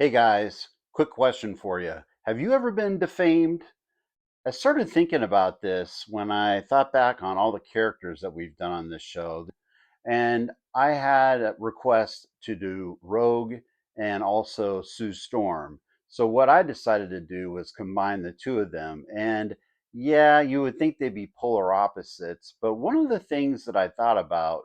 Hey guys, quick question for you. Have you ever been defamed? I started thinking about this when I thought back on all the characters that we've done on this show, and I had a request to do Rogue and also Sue Storm. So what I decided to do was combine the two of them. And yeah, you would think they'd be polar opposites, but one of the things that I thought about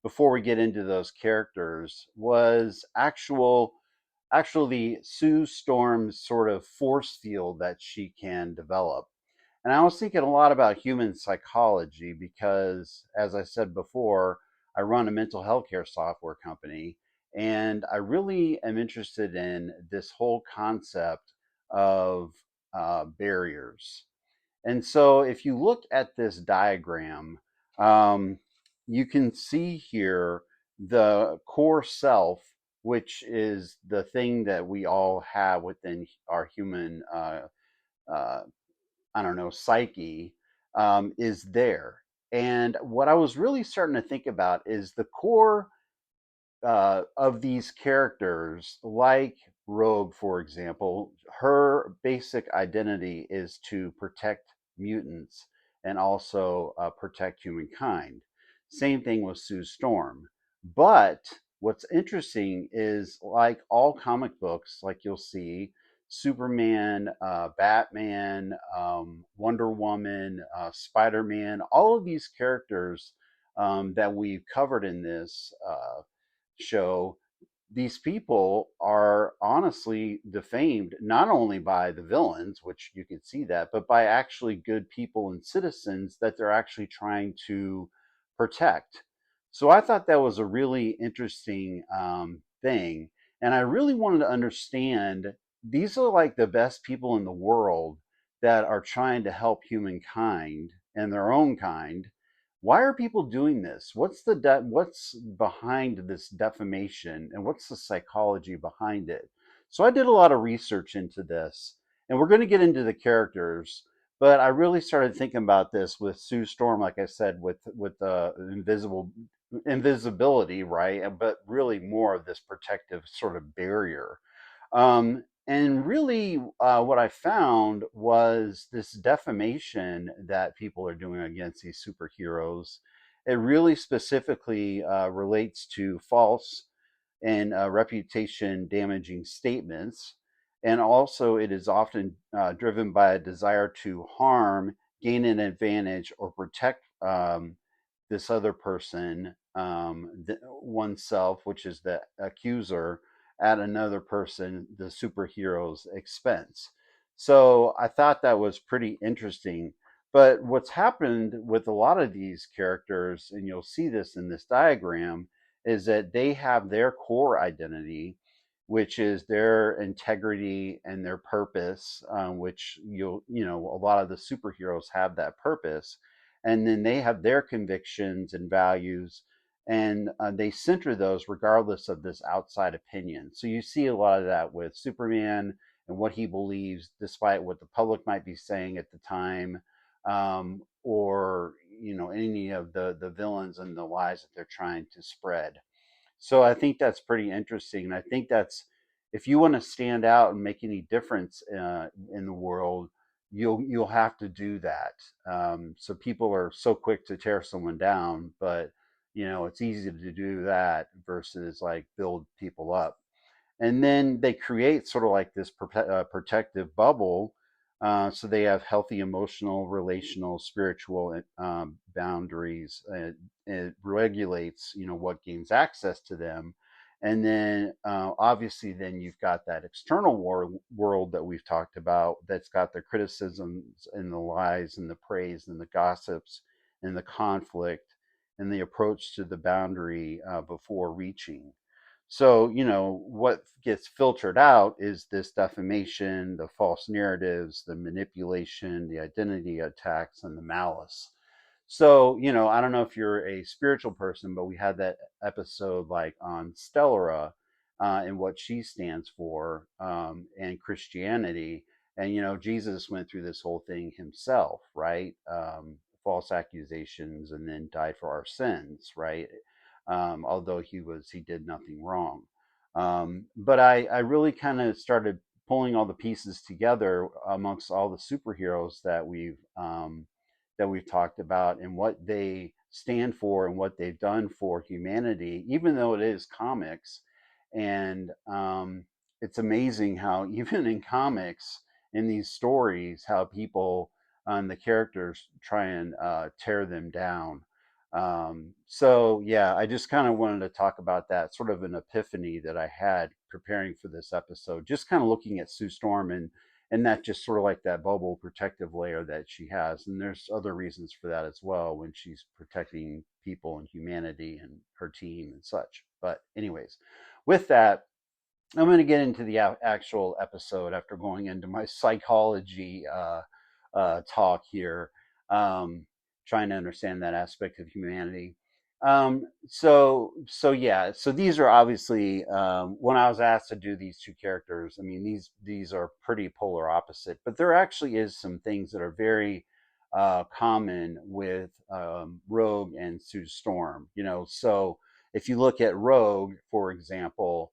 before we get into those characters was actually Sue Storm's sort of force field that she can develop. And I was thinking a lot about human psychology because, as I said before, I run a mental health care software company, and I really am interested in this whole concept of barriers. And so, if you look at this diagram, um, you can see here the core self, which is the thing that we all have within our human uh, I don't know, psyche, is there. And what I was really starting to think about is the core of these characters, like Rogue, for example, her basic identity is to protect mutants and also protect humankind. Same thing with Sue Storm. But what's interesting is, like all comic books, like you'll see, Superman, Batman, Wonder Woman, Spider Man, all of these characters that we've covered in this show, these people are honestly defamed not only by the villains, which you can see that, but by actually good people and citizens that they're actually trying to protect. So I thought that was a really interesting thing. And I really wanted to understand, these are like the best people in the world that are trying to help humankind and their own kind. Why are people doing this? What's behind this defamation, and what's the psychology behind it? So I did a lot of research into this, and we're going to get into the characters. But I really started thinking about this with Sue Storm, like I said, with invisibility, right? But really more of this protective sort of barrier. And really, what I found was this defamation that people are doing against these superheroes. It really specifically relates to false and reputation damaging statements. And also, it is often driven by a desire to harm, gain an advantage, or protect this other person, oneself, which is the accuser, at another person, the superhero's expense. So I thought that was pretty interesting. But what's happened with a lot of these characters, and you'll see this in this diagram, is that they have their core identity, which is their integrity and their purpose, which a lot of the superheroes have that purpose, and then they have their convictions and values, and they center those regardless of this outside opinion. So you see a lot of that with Superman and what he believes, despite what the public might be saying at the time, or any of the villains and the lies that they're trying to spread. So I think that's pretty interesting. And I think that's, if you want to stand out and make any difference in the world, you'll have to do that. So people are so quick to tear someone down, but it's easy to do that versus like build people up. And then they create sort of like this protective bubble. So they have healthy emotional, relational, spiritual boundaries. It regulates, what gains access to them. And then obviously, then you've got that external world that we've talked about, that's got the criticisms and the lies and the praise and the gossips and the conflict and the approach to the boundary before reaching. So, what gets filtered out is this defamation, the false narratives, the manipulation, the identity attacks, and the malice. So, I don't know if you're a spiritual person, but we had that episode like on Stellara and what she stands for, and Christianity. And, Jesus went through this whole thing himself, right? False accusations, and then died for our sins, right? Although he did nothing wrong. But I really kind of started pulling all the pieces together amongst all the superheroes that we've talked about and what they stand for and what they've done for humanity, even though it is comics. And it's amazing how even in comics, in these stories, how people the characters try and tear them down. So yeah, I just kind of wanted to talk about that sort of an epiphany that I had preparing for this episode, just kind of looking at Sue Storm and that just sort of like that bubble protective layer that she has. And there's other reasons for that as well when she's protecting people and humanity and her team and such. But anyways, with that, I'm going to get into the actual episode after going into my psychology talk here, um, trying to understand that aspect of humanity. So yeah, so these are obviously when I was asked to do these two characters. I mean, these are pretty polar opposite, but there actually is some things that are very common with Rogue and Sue Storm. So if you look at Rogue, for example,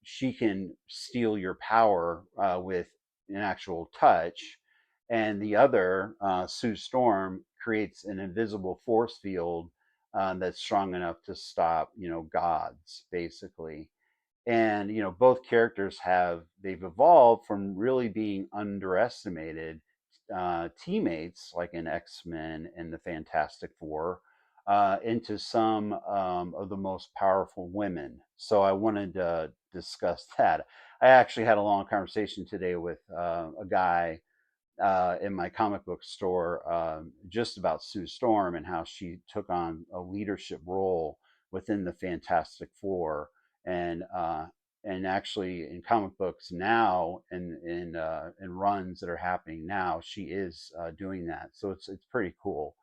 she can steal your power with an actual touch. And the other, Sue Storm, creates an invisible force field that's strong enough to stop, gods, basically. And both characters they've evolved from really being underestimated teammates like in X-Men and the Fantastic Four into some of the most powerful women. So I wanted to discuss that. I actually had a long conversation today with a guy in my comic book store just about Sue Storm and how she took on a leadership role within the Fantastic Four, and actually in comic books now and in runs that are happening now, she is doing that. So it's pretty cool.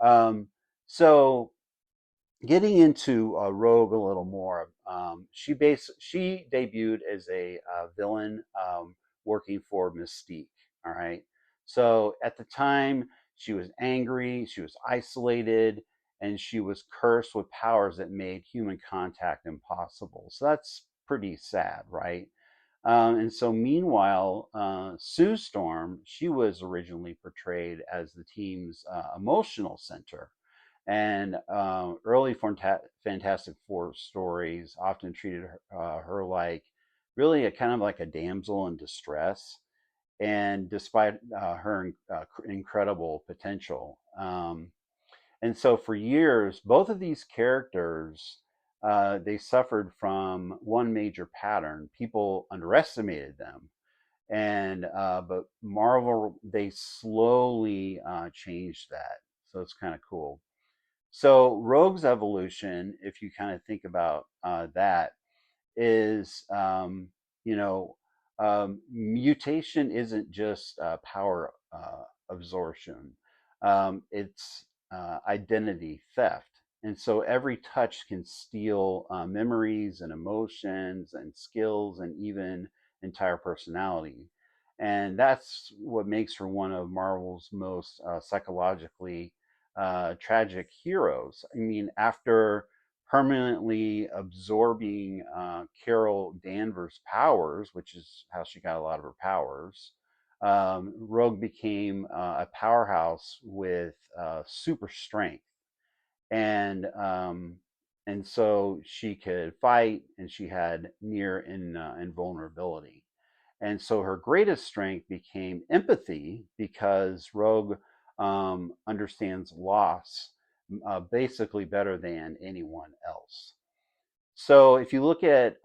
Um, so getting into Rogue a little more, she debuted as a villain working for Mystique. All right, so at the time she was angry, she was isolated, and she was cursed with powers that made human contact impossible. So that's pretty sad, right? And so, meanwhile, Sue Storm, she was originally portrayed as the team's emotional center. And early Fantastic Four stories often treated her like really a kind of like a damsel in distress. And despite her incredible potential. And so for years, both of these characters, they suffered from one major pattern. People underestimated them. And but Marvel, they slowly changed that. So it's kind of cool. So Rogue's evolution, if you kind of think about that, is you know mutation isn't just power absorption. It's identity theft. And so every touch can steal memories and emotions and skills and even entire personality. And that's what makes her one of Marvel's most psychologically tragic heroes. I mean, after permanently absorbing Carol Danvers' powers, which is how she got a lot of her powers, Rogue became a powerhouse with super strength, and um, and so she could fight, and she had near invulnerability. And so her greatest strength became empathy because Rogue understands loss basically better than anyone else. So if you look at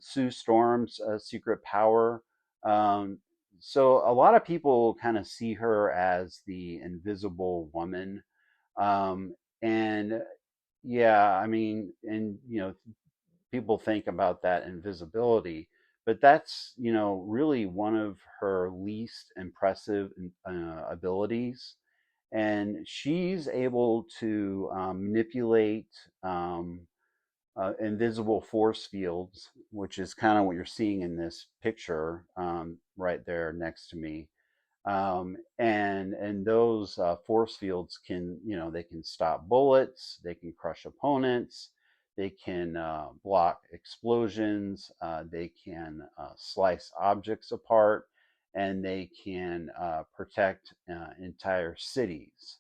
Sue Storm's secret power, um, so a lot of people kind of see her as the invisible woman. Um, and yeah, I mean, and people think about that invisibility, but that's really one of her least impressive abilities. And she's able to manipulate invisible force fields, which is kind of what you're seeing in this picture right there next to me. And those force fields can they can stop bullets, they can crush opponents, they can block explosions, they can slice objects apart, and they can protect entire cities.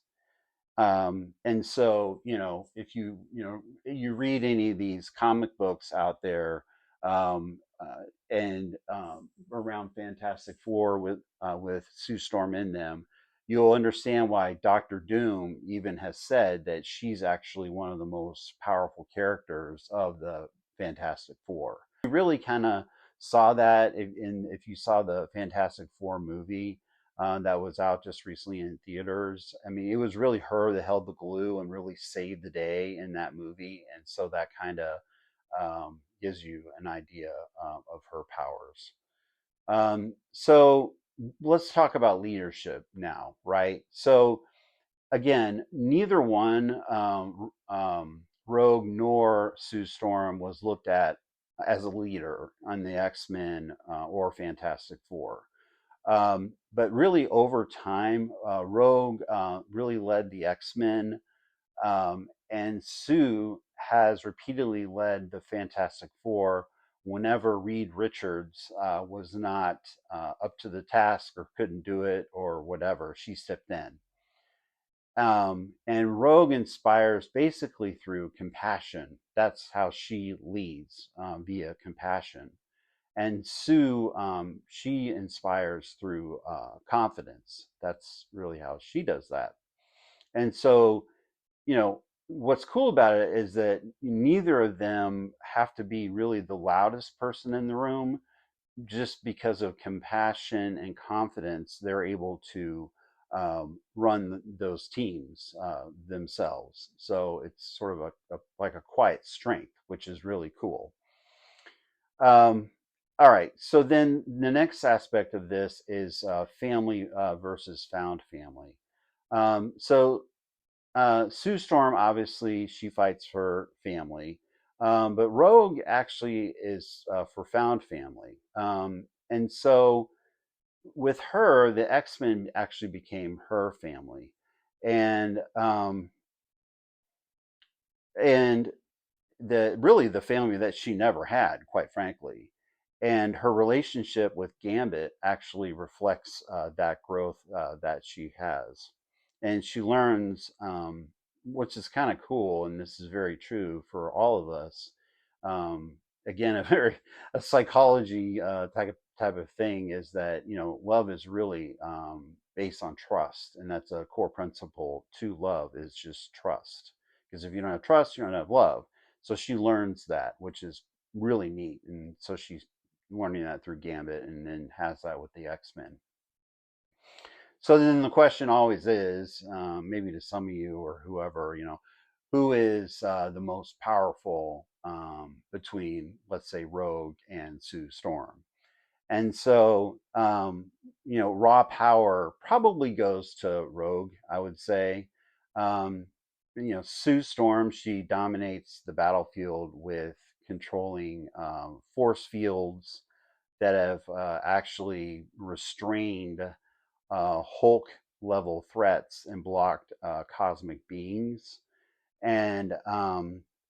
And so, if you read any of these comic books out there, and around Fantastic Four with Sue Storm in them, you'll understand why Doctor Doom even has said that she's actually one of the most powerful characters of the Fantastic Four. We really kind of saw that if you saw the Fantastic Four movie that was out just recently in theaters. I mean, it was really her that held the glue and really saved the day in that movie, and so that kind of gives you an idea of her powers. So let's talk about leadership now, right? So again, neither one, Rogue nor Sue Storm, was looked at as a leader on the X-Men or Fantastic Four. But really, over time, Rogue really led the X-Men, and Sue has repeatedly led the Fantastic Four whenever Reed Richards was not up to the task or couldn't do it or whatever. She stepped in. And Rogue inspires basically through compassion. That's how she leads, via compassion. And Sue, she inspires through confidence. That's really how she does that. And so, what's cool about it is that neither of them have to be really the loudest person in the room. Just because of compassion and confidence, they're able to run those teams themselves. So it's sort of like a quiet strength, which is really cool. Um, all right. So then the next aspect of this is family versus found family. So Sue Storm, obviously, she fights for family, but Rogue actually is for found family. And so with her, the X Men actually became her family, and and the family that she never had, quite frankly. And her relationship with Gambit actually reflects that growth that she has. And she learns, which is kind of cool, and this is very true for all of us. Um, Again, a psychology type of thing is that love is really based on trust, and that's a core principle to love is just trust. Because if you don't have trust, you don't have love. So she learns that, which is really neat. And so she's learning that through Gambit and then has that with the X Men. So then the question always is, maybe to some of you or whoever, who is the most powerful between, let's say, Rogue and Sue Storm? And so, raw power probably goes to Rogue, I would say. Um, Sue Storm, she dominates the battlefield with controlling force fields that have actually restrained Hulk level threats and blocked cosmic beings. And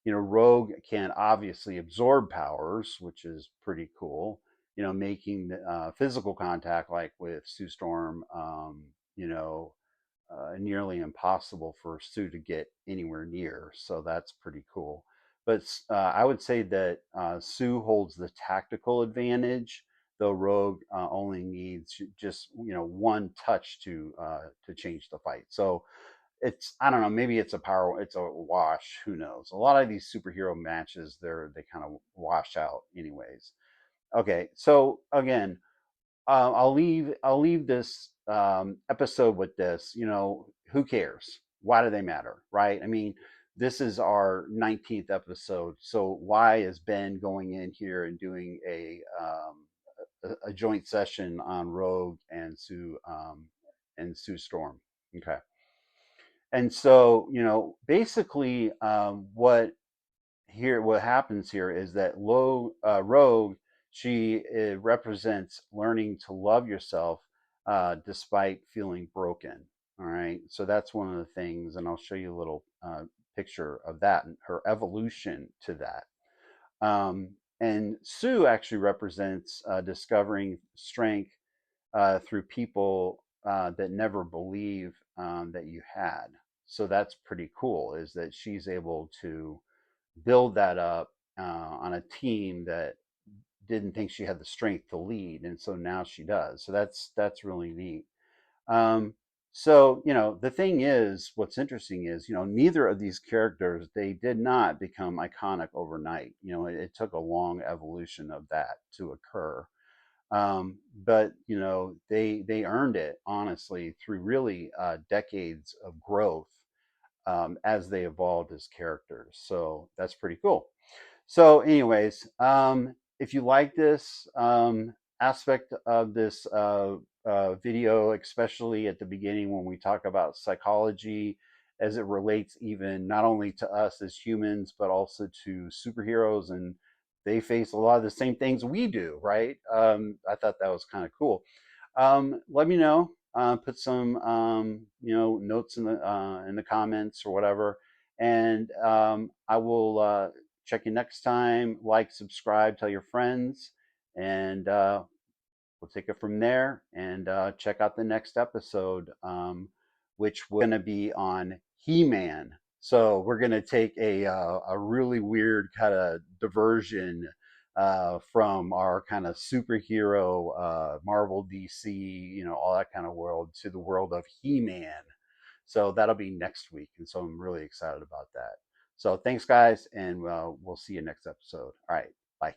Rogue can obviously absorb powers, which is pretty cool. Making physical contact, like with Sue Storm, nearly impossible for Sue to get anywhere near. So that's pretty cool. But I would say that Sue holds the tactical advantage, though Rogue only needs just one touch to change the fight. So it's, I don't know, maybe it's a wash, who knows. A lot of these superhero matches, they kind of wash out anyways. Okay, so again, I'll leave this episode with this. Who cares? Why do they matter, right? I mean, this is our 19th episode, so why is Ben going in here and doing a joint session on Rogue and Sue Storm? Okay. And so, basically, what happens here is that Rogue, she represents learning to love yourself despite feeling broken. All right, so that's one of the things, and I'll show you a little picture of that and her evolution to that. And Sue actually represents discovering strength through people that never believe that you had. So that's pretty cool, is that she's able to build that up on a team that didn't think she had the strength to lead, and so now she does. So that's really neat. Um, so the thing is, what's interesting is, neither of these characters, they did not become iconic overnight. It took a long evolution of that to occur. But they earned it honestly through really decades of growth as they evolved as characters. So that's pretty cool. So, anyways, if you like this aspect of this video, especially at the beginning when we talk about psychology as it relates even not only to us as humans, but also to superheroes, and they face a lot of the same things we do, right? I thought that was kind of cool. Let me know. Put some notes in the comments or whatever, and I will check you next time. Like, subscribe, tell your friends, and we'll take it from there. And check out the next episode, which we're going to be on He-Man. So we're going to take a really weird kind of diversion from our kind of superhero, Marvel, DC, all that kind of world to the world of He-Man. So that'll be next week. And so I'm really excited about that. So thanks, guys, and we'll see you next episode. All right. Bye.